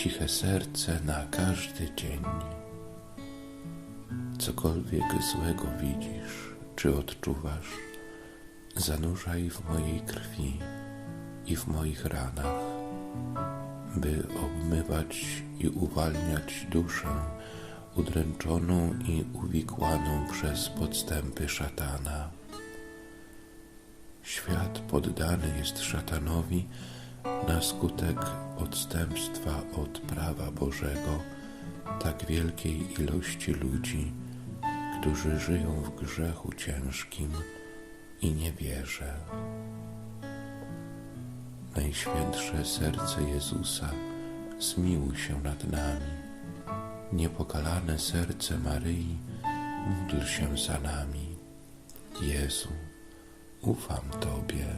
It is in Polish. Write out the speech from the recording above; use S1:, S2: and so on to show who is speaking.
S1: ciche serce na każdy dzień. Cokolwiek złego widzisz czy odczuwasz, zanurzaj w mojej krwi i w moich ranach, by obmywać i uwalniać duszę udręczoną i uwikłaną przez podstępy szatana. Świat poddany jest szatanowi na skutek odstępstwa od prawa Bożego tak wielkiej ilości ludzi, którzy żyją w grzechu ciężkim i niewierze. Najświętsze serce Jezusa, zmiłuj się nad nami. Niepokalane serce Maryi, módl się za nami. Jezu, ufam Tobie.